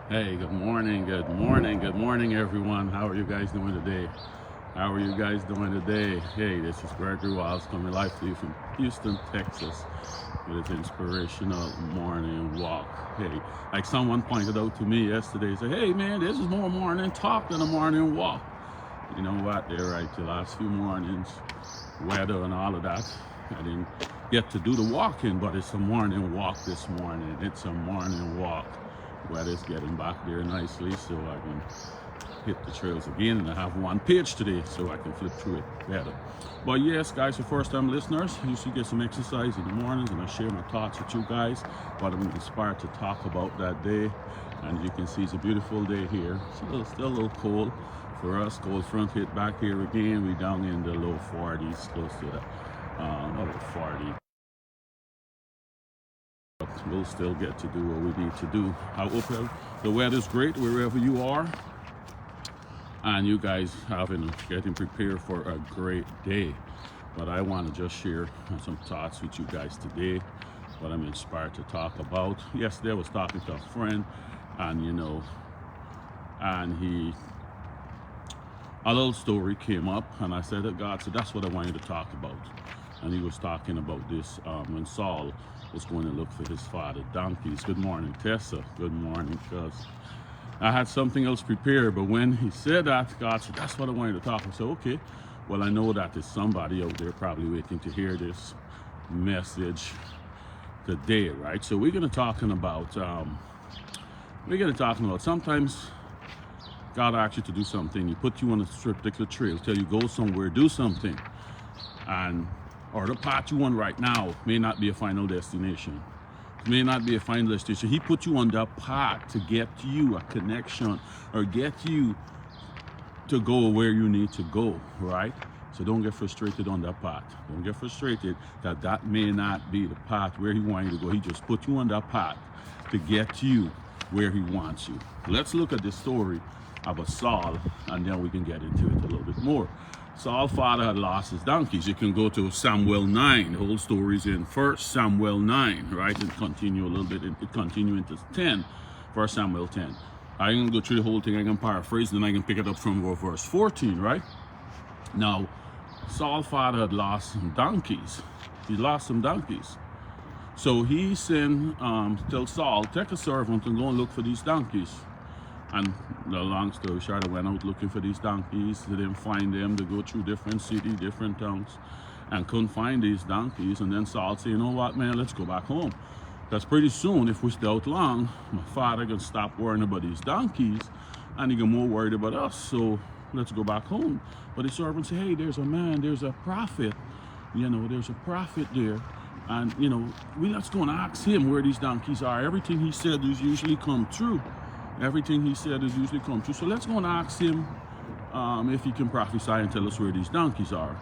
Hey, good morning, everyone. How are you guys doing today? Hey, this is Gregory Wiles coming live to you from Houston, Texas, with its inspirational morning walk. Hey, like someone pointed out to me yesterday, said, hey man, this is more morning talk than a morning walk. You know what? They're right. The last few mornings, weather and all of that, I didn't get to do the walking, but it's a morning walk this morning. It's a morning walk. Weather's getting back there nicely, so I can hit the trails again, and I have one page today, so I can flip through it better. But yes, guys, for first-time listeners, you should get some exercise in the mornings, and I share my thoughts with you guys, what I'm inspired to talk about that day. And you can see it's a beautiful day here. It's still a little cold for us. Cold front hit back here again. We down in the low 40s, close to the 40. We'll still get to do what we need to do. I hope the weather's great wherever you are, and you guys getting prepared for a great day. But I want to just share some thoughts with you guys today, what I'm inspired to talk about. Yesterday I was talking to a friend, and a little story came up, and I said that God said that's what I wanted to talk about. And he was talking about this when Saul was going to look for his father donkeys. Good morning, Tessa. Good morning, cuz I had something else prepared, but when he said that, God said that's what I wanted to talk about. So okay, well, I know that there's somebody out there probably waiting to hear this message today, right? So we're gonna talking about sometimes God asks you to do something. He put you on a particular trail, tell you go somewhere, do something, or the path you on right now may not be a final destination. It may not be a final destination. He put you on that path to get you a connection or get you to go where you need to go, right? So don't get frustrated on that path. Don't get frustrated that may not be the path where he wants you to go. He just put you on that path to get you where he wants you. Let's look at the story of a Saul, and then we can get into it a little bit more. Saul's father had lost his donkeys. You can go to Samuel 9. The whole story is in 1 Samuel 9, right? And continue a little bit. It continue into 10, 1 Samuel 10. I'm going to go through the whole thing. I can paraphrase, then I can pick it up from verse 14, right? Now, Saul's father had lost some donkeys. He lost some donkeys. So he sent, tell Saul, take a servant and go and look for these donkeys. And the long story short, I went out looking for these donkeys. They didn't find them. They go through different cities, different towns, and couldn't find these donkeys. And then Saul said, you know what, man, let's go back home. Because pretty soon, if we stay out long, my father can stop worrying about these donkeys, and he get more worried about us. So let's go back home. But the servant said, hey, there's a man, there's a prophet. There's a prophet there. And, we let's go and ask him where these donkeys are. Everything he said is usually come true. So let's go and ask him if he can prophesy and tell us where these donkeys are.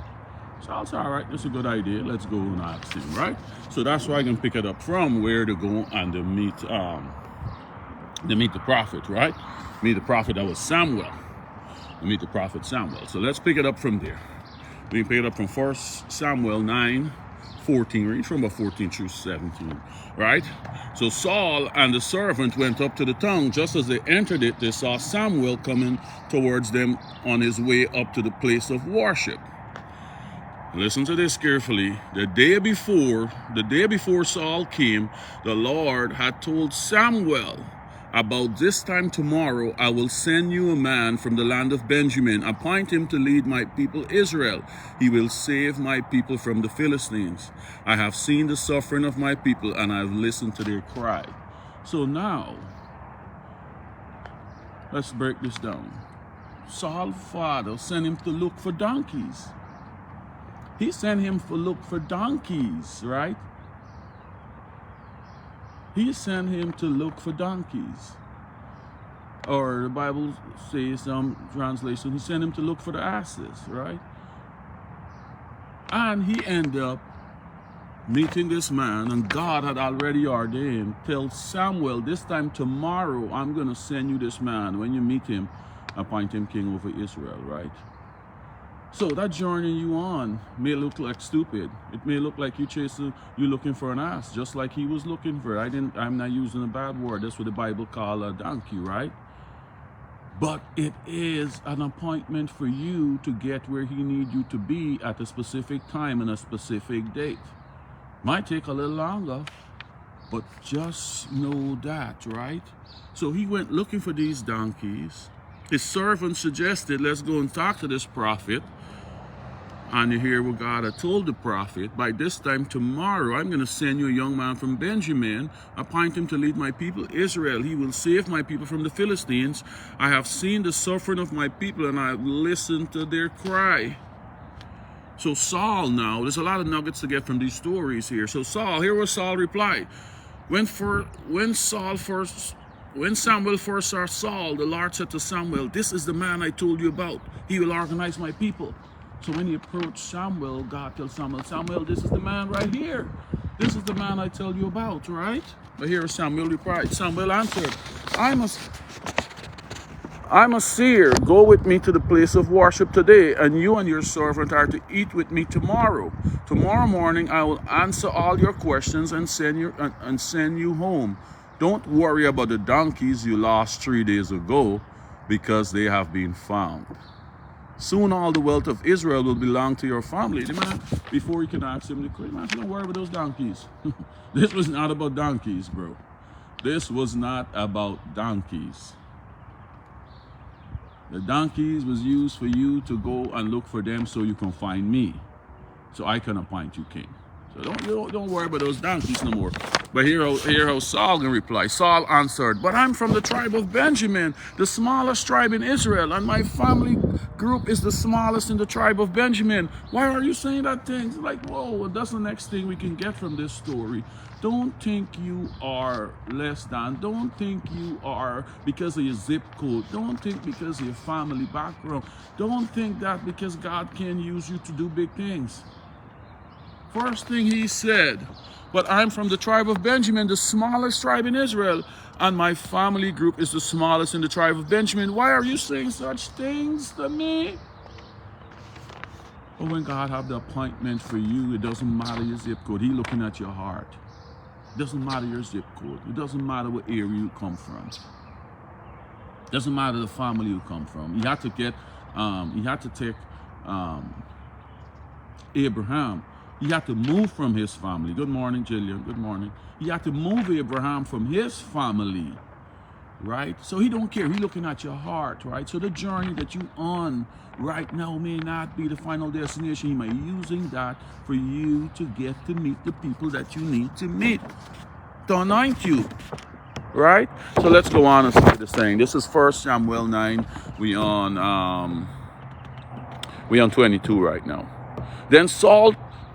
So I said, all right, that's a good idea. Let's go and ask him, right? So that's where I can pick it up from, where to go and to meet the prophet, right? Meet the prophet, that was Samuel. Meet the prophet Samuel. So let's pick it up from there. We can pick it up from 1 Samuel 9:14, read from about 14 through 17, right? So Saul and the servant went up to the town. Just as they entered it, they saw Samuel coming towards them on his way up to the place of worship. Listen to this carefully. The day before Saul came, the Lord had told Samuel, about this time tomorrow, I will send you a man from the land of Benjamin. Appoint him to lead my people Israel. He will save my people from the Philistines. I have seen the suffering of my people, and I have listened to their cry. So now, let's break this down. Saul's father sent him to look for donkeys. He sent him to look for donkeys, right? He sent him to look for donkeys. Or the Bible says, some translation, he sent him to look for the asses, right? And he ended up meeting this man, and God had already ordained, tell Samuel, this time tomorrow, I'm going to send you this man. When you meet him, appoint him king over Israel, right? So that journey you on may look like stupid. It may look like you looking for an ass, just like he was looking for. I'm not using a bad word. That's what the Bible call a donkey, right? But it is an appointment for you to get where he needs you to be at a specific time and a specific date. Might take a little longer, but just know that, right? So he went looking for these donkeys. His servant suggested, let's go and talk to this prophet. And you hear what God had told the prophet, by this time tomorrow, I'm going to send you a young man from Benjamin, appoint him to lead my people Israel. He will save my people from the Philistines. I have seen the suffering of my people, and I have listened to their cry. So Saul now, there's a lot of nuggets to get from these stories here. So Saul, here was Saul replied. When Samuel first saw Saul, the Lord said to Samuel, this is the man I told you about. He will organize my people. So when he approached Samuel, God tells Samuel, this is the man right here. This is the man I tell you about, right? But here Samuel replied. Samuel answered, I'm a seer. Go with me to the place of worship today, and you and your servant are to eat with me tomorrow. Tomorrow morning I will answer all your questions and send you home. Don't worry about the donkeys you lost 3 days ago, because they have been found. Soon all the wealth of Israel will belong to your family. The man, before you can ask him, don't worry about those donkeys. This was not about donkeys, bro. This was not about donkeys. The donkeys was used for you to go and look for them so you can find me, so I can appoint you king. So don't worry about those donkeys no more. But hear how Saul can reply. Saul answered, but I'm from the tribe of Benjamin, the smallest tribe in Israel, and my family group is the smallest in the tribe of Benjamin. Why are you saying that thing? It's like, whoa, that's the next thing we can get from this story. Don't think you are less than. Don't think you are because of your zip code. Don't think because of your family background. Don't think that because God can use you to do big things. First thing he said, but I'm from the tribe of Benjamin, the smallest tribe in Israel, and my family group is the smallest in the tribe of Benjamin. Why are you saying such things to me? But when God have the appointment for you, it doesn't matter your zip code. He's looking at your heart. It doesn't matter your zip code. It doesn't matter what area you come from. It doesn't matter the family you come from. You have to take Abraham. He had to move from his family. Good morning, Jillian. Good morning. He had to move Abraham from his family, right? So he don't care. He's looking at your heart, right? So the journey that you on right now may not be the final destination. He might be using that for you to get to meet the people that you need to meet, to anoint you, right? So let's go on and start this thing. This is 1 Samuel 9. We on 22 right now.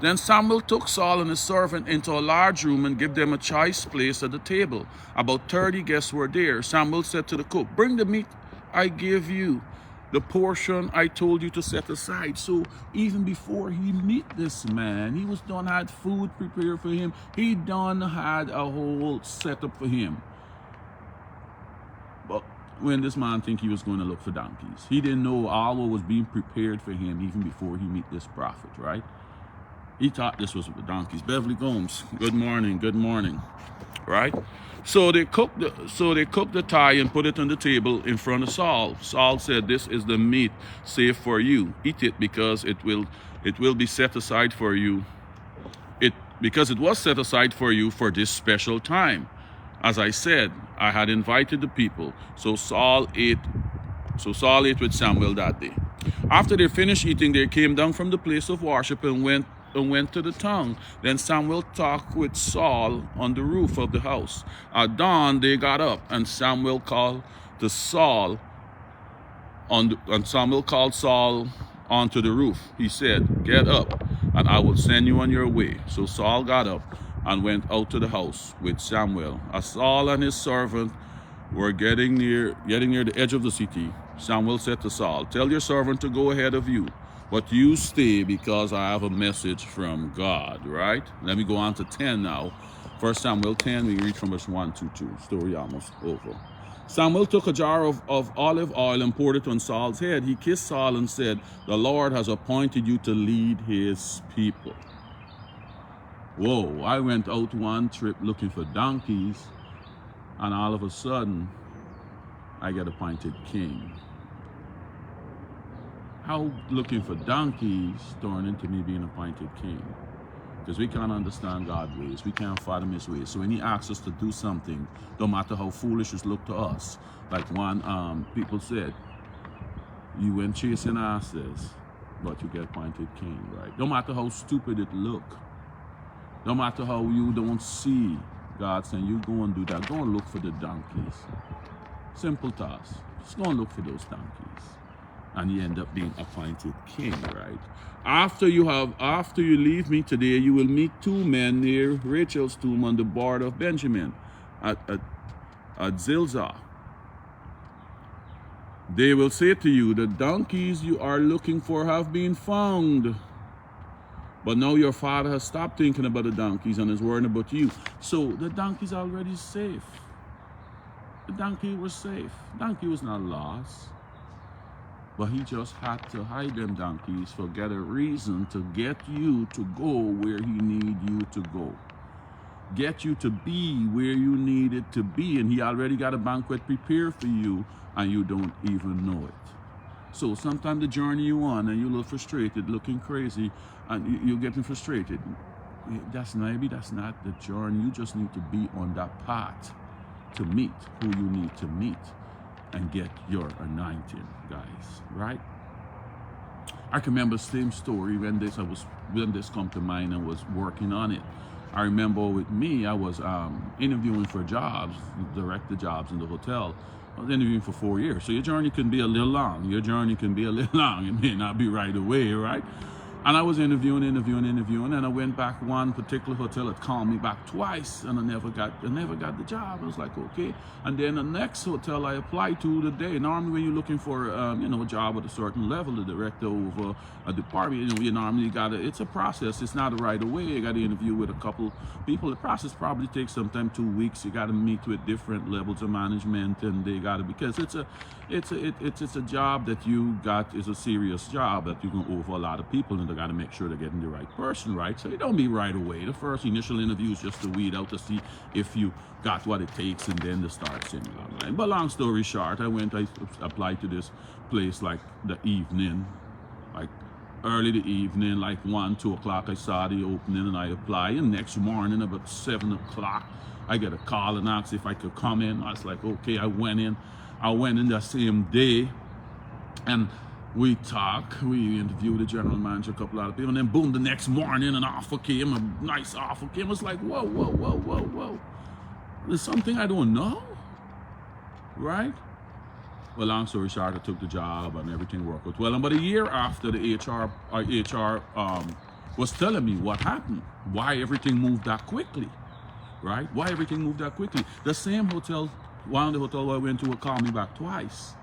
Then Samuel took Saul and his servant into a large room and gave them a choice place at the table. About 30 guests were there. Samuel said to the cook, bring the meat I give you, the portion I told you to set aside. So even before he meet this man, he was done had food prepared for him. He done had a whole setup for him. But when this man think he was going to look for donkeys, he didn't know all what was being prepared for him even before he meet this prophet, right? He thought this was the donkeys. Beverly Gomes, good morning, right? So they cooked the thigh and put it on the table in front of Saul. Saul said, this is the meat saved for you. Eat it because it will be set aside for you. Because it was set aside for you for this special time. As I said, I had invited the people. So Saul ate with Samuel that day. After they finished eating, they came down from the place of worship and went to the town. Then Samuel talked with Saul on the roof of the house. At dawn they got up, and Samuel called Saul onto the roof. He said, get up, and I will send you on your way. So Saul got up and went out to the house with Samuel. As Saul and his servant were getting near the edge of the city, Samuel said to Saul, tell your servant to go ahead of you, but you stay because I have a message from God, right? Let me go on to 10 now. 1 Samuel 10, we read from verse 1 to 2. Story almost over. Samuel took a jar of olive oil and poured it on Saul's head. He kissed Saul and said, "The Lord has appointed you to lead his people." Whoa, I went out one trip looking for donkeys, and all of a sudden, I get appointed king. How looking for donkeys turned into me being appointed king? Because we can't understand God's ways. We can't fathom his ways. So when he asks us to do something, no matter how foolish it looks to us, like one people said, you went chasing asses, but you get appointed king, right? No matter how stupid it look, no matter how you don't see God saying, you go and do that, go and look for the donkeys. Simple task. Just go and look for those donkeys. And you end up being appointed king, right? After you leave me today, you will meet two men near Rachel's tomb on the border of Benjamin at Zilzah. They will say to you, the donkeys you are looking for have been found. But now your father has stopped thinking about the donkeys and is worrying about you. So the donkey's already safe. The donkey was safe. Donkey was not lost. But he just had to hide them donkeys for get a reason to get you to go where he need you to go. Get you to be where you needed to be. And he already got a banquet prepared for you and you don't even know it. So sometimes the journey you on and you're a little frustrated, looking crazy, and you're getting frustrated. Maybe that's not the journey. You just need to be on that path to meet who you need to meet and get your anointing, guys, right? I can remember the same story when this come to mind and was working on it. I remember with me, I was interviewing for jobs, director jobs in the hotel. I was interviewing for 4 years. So your journey can be a little long. It may not be right away, right? And I was interviewing, and I went back one particular hotel that called me back twice, and I never got the job. I was like, okay. And then the next hotel I applied to today. Normally, when you're looking for a job at a certain level, the director over a department, you normally it's a process. It's not right away. You got to interview with a couple people. The process probably takes sometimes 2 weeks. You got to meet with different levels of management, and they got to, because it's a job that you got, is a serious job that you can over a lot of people, and they got to make sure they're getting the right person, right? So it don't be right away. The first initial interview is just to weed out to see if you got what it takes, and then to start singing along the line. But long story short, I applied to this place like the evening, like early the evening, like 1, 2 o'clock. I saw the opening and I applied, and next morning about 7 o'clock, I get a call and asked if I could come in. I was like, okay. I went in the same day, and we talked. We interviewed the general manager, a couple other people, and then boom, the next morning an offer came, a nice offer came. It was like, whoa. There's something I don't know, right? Well, long story short, I took the job and everything worked out well. And about a year after, the HR was telling me what happened, why everything moved that quickly, right? Why everything moved that quickly. The same hotel, one of the hotels I went to, would call me back twice.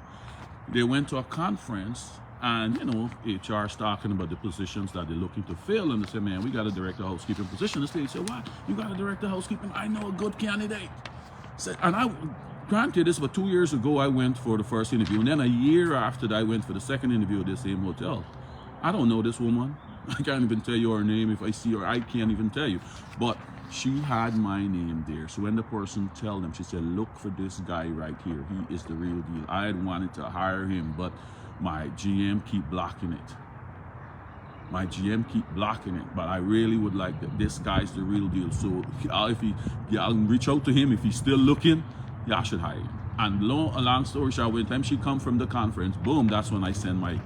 They went to a conference, and HR's talking about the positions that they're looking to fill, and they said, man, we got a director of housekeeping position. This lady said, what? You got a director of housekeeping? I know a good candidate. Granted, this was 2 years ago I went for the first interview, and then a year after that I went for the second interview at the same hotel. I don't know this woman. I can't even tell you her name. If I see her, I can't even tell you. But she had my name there. So when the person told them, she said, look for this guy right here. He is the real deal. I had wanted to hire him, but my GM keep blocking it. But I really would like that. This guy's the real deal. So if y'all reach out to him. If he's still looking, y'all should hire him. And long story short, when the time she come from the conference, boom, that's when I send my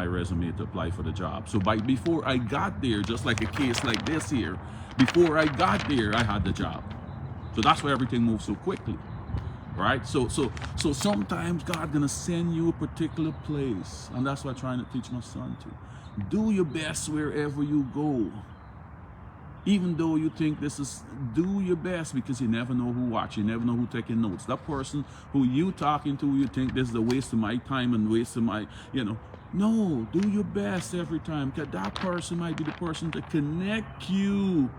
resume to apply for the job. So before I got there, just like a case like this here, before I got there, I had the job. So that's why everything moves so quickly, right? So sometimes God gonna send you a particular place, and that's what I'm trying to teach my son to. Do your best wherever you go. Even though you think do your best, because you never know who watching, you never know who taking notes. That person who you talking to, you think this is a waste of my time and waste of my, no, do your best every time, because that person might be the person to connect you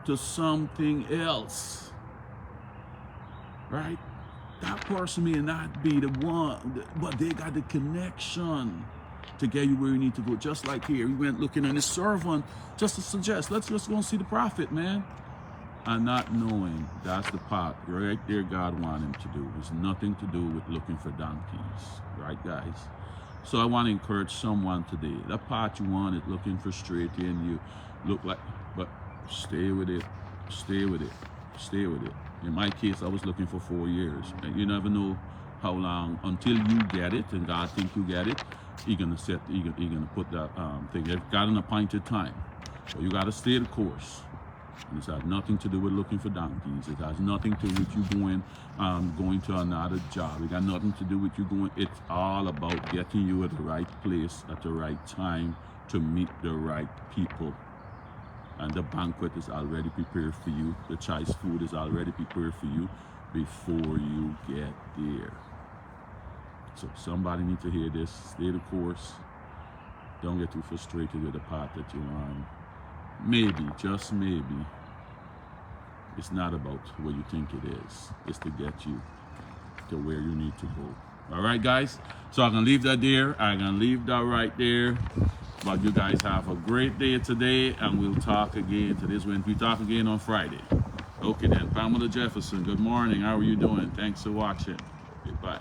to something else, right? That person may not be the one, but they got the connection to get you where you need to go. Just like here, he went looking at his servant just to suggest, let's just go and see the prophet, man. And not knowing that's the part right there God wanted him to do. It's nothing to do with looking for donkeys, right, guys? So I want to encourage someone today. That part you want is looking for straight in you. Look like, but stay with it, stay with it, stay with it. In my case, I was looking for 4 years. And you never know how long until you get it, and God think you get it. He gonna put that thing. They've got an appointed time, so you gotta stay the course. And this has nothing to do with looking for donkeys. It has nothing to do with you going to another job. It got nothing to do with you going. It's all about getting you at the right place at the right time to meet the right people. And the banquet is already prepared for you. The choice food is already prepared for you before you get there. So somebody needs to hear this. Stay the course. Don't get too frustrated with the path that you're on. Maybe, just maybe, it's not about what you think it is. It's to get you to where you need to go. All right, guys? So I'm going to leave that there. I'm going to leave that right there. But you guys have a great day today, and we'll talk again. Today's when we talk again on Friday. Okay, then. Pamela Jefferson, good morning. How are you doing? Thanks for watching. Goodbye.